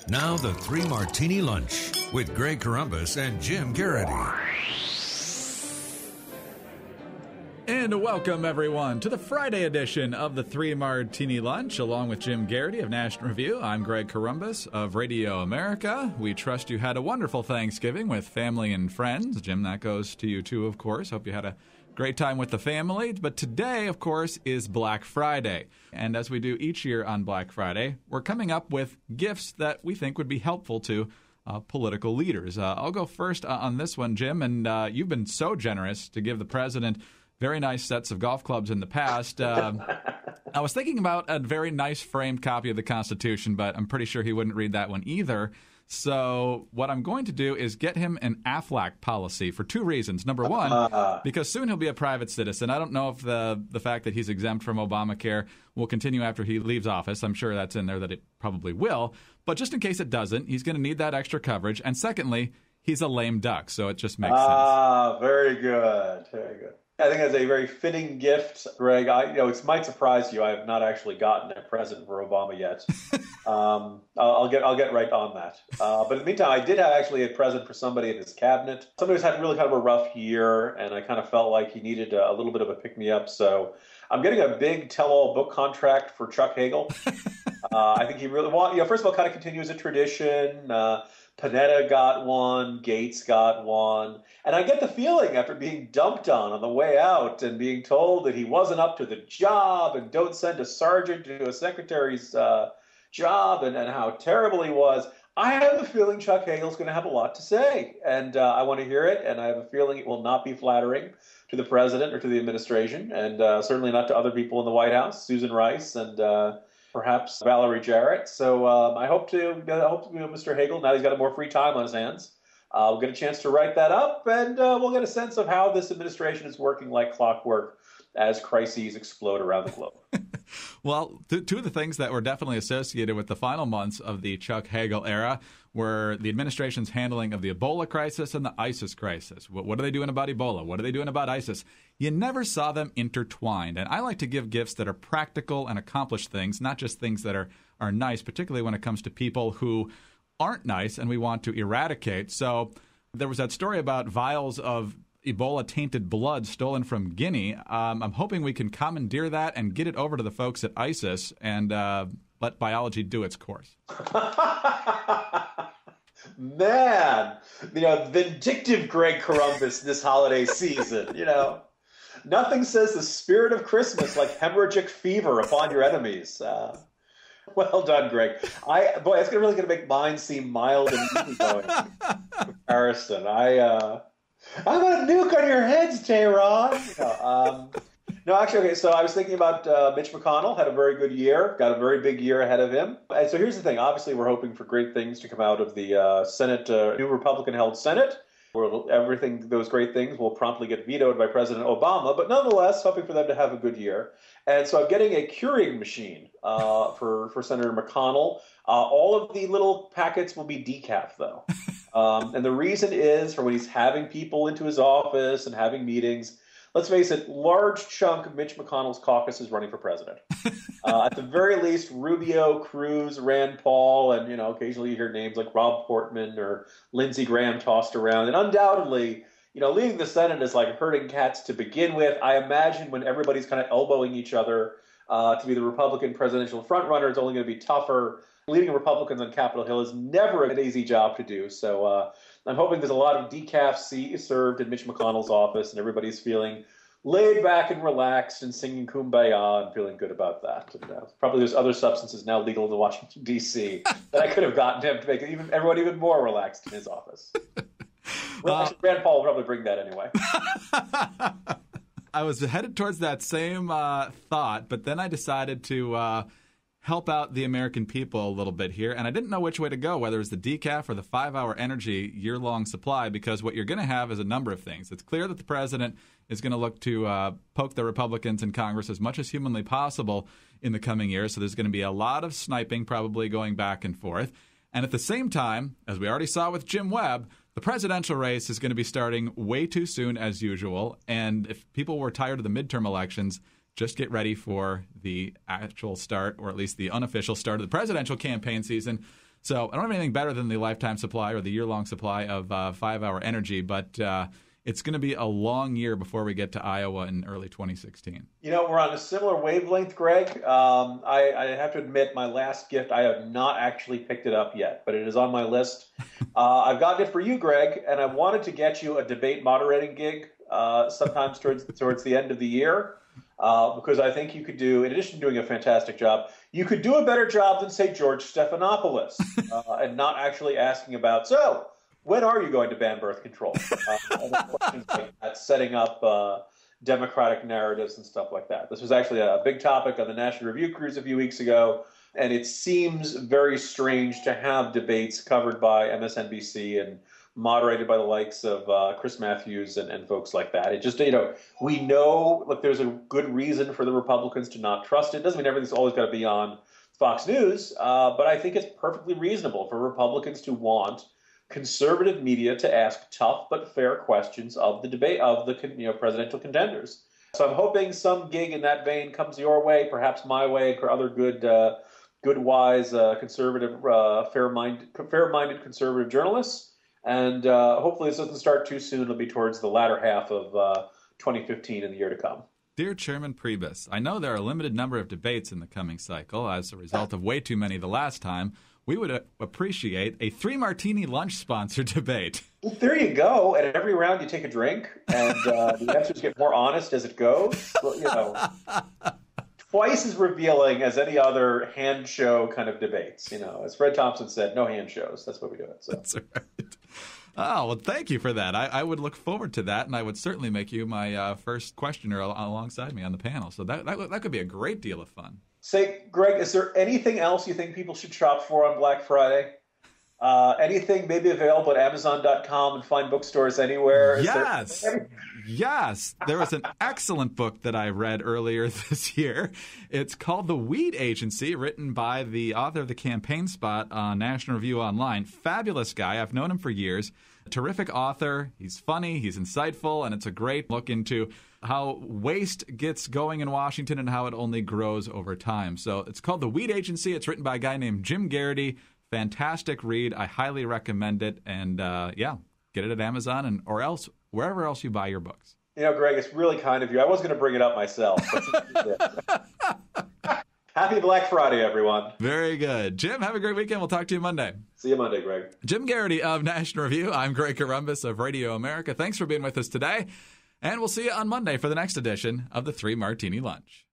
Now the Three Martini Lunch with Greg Corombos and Jim Geraghty. And welcome, everyone, to the Friday edition of the Three Martini Lunch, along with Jim Geraghty of National Review. I'm Greg Corombos of Radio America. We trust you had a wonderful Thanksgiving with family and friends. Jim, that goes to you, too, of course. Hope you had a great time with the family. But today, of course, is Black Friday. And as we do each year on Black Friday, we're coming up with gifts that we think would be helpful to political leaders. I'll go first on this one, Jim. And you've been so generous to give the president very nice sets of golf clubs in the past. I was thinking about a very nice framed copy of the Constitution, but I'm pretty sure he wouldn't read that one either. So what I'm going to do is get him an AFLAC policy for two reasons. Number one, because soon he'll be a private citizen. I don't know if the fact that he's exempt from Obamacare will continue after he leaves office. I'm sure that's in there that it probably will. But just in case it doesn't, he's going to need that extra coverage. And secondly, he's a lame duck, so it just makes sense. Very good. Very good. I think that's a very fitting gift, Greg. It might surprise you. I have not actually gotten a present for Obama yet. I'll get right on that. But in the meantime, I did have actually a present for somebody in his cabinet. Somebody who's had really kind of a rough year, and I kind of felt like he needed a little bit of a pick-me-up. So I'm getting a big tell-all book contract for Chuck Hagel. I think he really first of all, kind of continues a tradition. Panetta got one, Gates got one. And I get the feeling after being dumped on the way out and being told that he wasn't up to the job and don't send a sergeant to a secretary's job and how terrible he was, I have a feeling Chuck Hagel's going to have a lot to say. And I want to hear it, and I have a feeling it will not be flattering to the president or to the administration, and certainly not to other people in the White House, Susan Rice and perhaps Valerie Jarrett. So I hope to Mr. Hagel, now he's got more free time on his hands, we'll get a chance to write that up, and we'll get a sense of how this administration is working like clockwork as crises explode around the globe. Well, two of the things that were definitely associated with the final months of the Chuck Hagel era were the administration's handling of the Ebola crisis and the ISIS crisis. What are they doing about Ebola? What are they doing about ISIS? You never saw them intertwined. And I like to give gifts that are practical and accomplish things, not just things that are nice, particularly when it comes to people who aren't nice and we want to eradicate. So there was that story about vials of Ebola-tainted blood stolen from Guinea. I'm hoping we can commandeer that and get it over to the folks at ISIS and let biology do its course. Man, vindictive Greg Corombos this holiday season, Nothing says the spirit of Christmas like hemorrhagic fever upon your enemies. Well done, Greg. It's really going to make mine seem mild and easygoing in comparison. I'm going to nuke on your heads, Tehran. No, actually, okay, so I was thinking about Mitch McConnell, had a very good year, got a very big year ahead of him. And so here's the thing. Obviously, we're hoping for great things to come out of the Senate, new Republican-held Senate, where those great things will promptly get vetoed by President Obama, but nonetheless, hoping for them to have a good year. And so I'm getting a curing machine for Senator McConnell. All of the little packets will be decaf, though. And the reason is for when he's having people into his office and having meetings, let's face it, large chunk of Mitch McConnell's caucus is running for president. At the very least, Rubio, Cruz, Rand Paul, and occasionally you hear names like Rob Portman or Lindsey Graham tossed around. And undoubtedly, leading the Senate is like herding cats to begin with. I imagine when everybody's kind of elbowing each other to be the Republican presidential frontrunner, it's only going to be tougher. Leading Republicans on Capitol Hill is never an easy job to do. So I'm hoping there's a lot of decaf served in Mitch McConnell's office, and everybody's feeling laid back and relaxed and singing Kumbaya and feeling good about that. And, probably there's other substances now legal in Washington, D.C. that I could have gotten him to make everyone even more relaxed in his office. Actually, Rand Paul will probably bring that anyway. I was headed towards that same thought, but then I decided to help out the American people a little bit here, and I didn't know which way to go, whether it's the decaf or the 5-hour energy year-long supply, because what you're going to have is a number of things. It's clear that the president is going to look to poke the Republicans in Congress as much as humanly possible in the coming years, so there's going to be a lot of sniping probably going back and forth. And at the same time, as we already saw with Jim Webb, the presidential race is going to be starting way too soon as usual, and if people were tired of the midterm elections, just get ready for the actual start, or at least the unofficial start of the presidential campaign season. So I don't have anything better than the lifetime supply or the year-long supply of 5-Hour Energy, but it's going to be a long year before we get to Iowa in early 2016. We're on a similar wavelength, Greg. I have to admit, my last gift, I have not actually picked it up yet, but it is on my list. I've gotten it for you, Greg, and I wanted to get you a debate moderating gig sometimes towards the end of the year, because I think you could do, in addition to doing a fantastic job, you could do a better job than, say, George Stephanopoulos, and not actually asking about, so, when are you going to ban birth control? And questions like that, setting up democratic narratives and stuff like that. This was actually a big topic on the National Review cruise a few weeks ago, and it seems very strange to have debates covered by MSNBC and moderated by the likes of Chris Matthews and folks like that. It just, we know, look, there's a good reason for the Republicans to not trust it. Doesn't mean everything's always got to be on Fox News, but I think it's perfectly reasonable for Republicans to want conservative media to ask tough but fair questions of the debate of the presidential contenders. So I'm hoping some gig in that vein comes your way, perhaps my way, or other good, wise, conservative, fair-minded conservative journalists. And hopefully this doesn't start too soon. It'll be towards the latter half of 2015 and the year to come. Dear Chairman Priebus, I know there are a limited number of debates in the coming cycle as a result of way too many the last time. We would appreciate a 3 Martini lunch sponsored debate. Well, there you go. At every round, you take a drink, and the answers get more honest as it goes. Well, twice as revealing as any other hand show kind of debates. As Fred Thompson said, no hand shows. That's what we do it. So. That's right. Oh, well, thank you for that. I would look forward to that, and I would certainly make you my first questioner alongside me on the panel. So that could be a great deal of fun. Say, Greg, is there anything else you think people should shop for on Black Friday? Anything maybe available at Amazon.com and fine bookstores anywhere? Yes. There was an excellent book that I read earlier this year. It's called The Weed Agency, written by the author of The Campaign Spot on National Review Online. Fabulous guy. I've known him for years. Terrific author. He's funny. He's insightful. And it's a great look into how waste gets going in Washington and how it only grows over time. So it's called The Weed Agency. It's written by a guy named Jim Geraghty. Fantastic read. I highly recommend it. And get it at Amazon or else wherever else you buy your books. Greg, it's really kind of you. I was going to bring it up myself. Happy Black Friday, everyone. Very good. Jim, have a great weekend. We'll talk to you Monday. See you Monday, Greg. Jim Geraghty of National Review. I'm Greg Corombos of Radio America. Thanks for being with us today. And we'll see you on Monday for the next edition of the 3 Martini Lunch.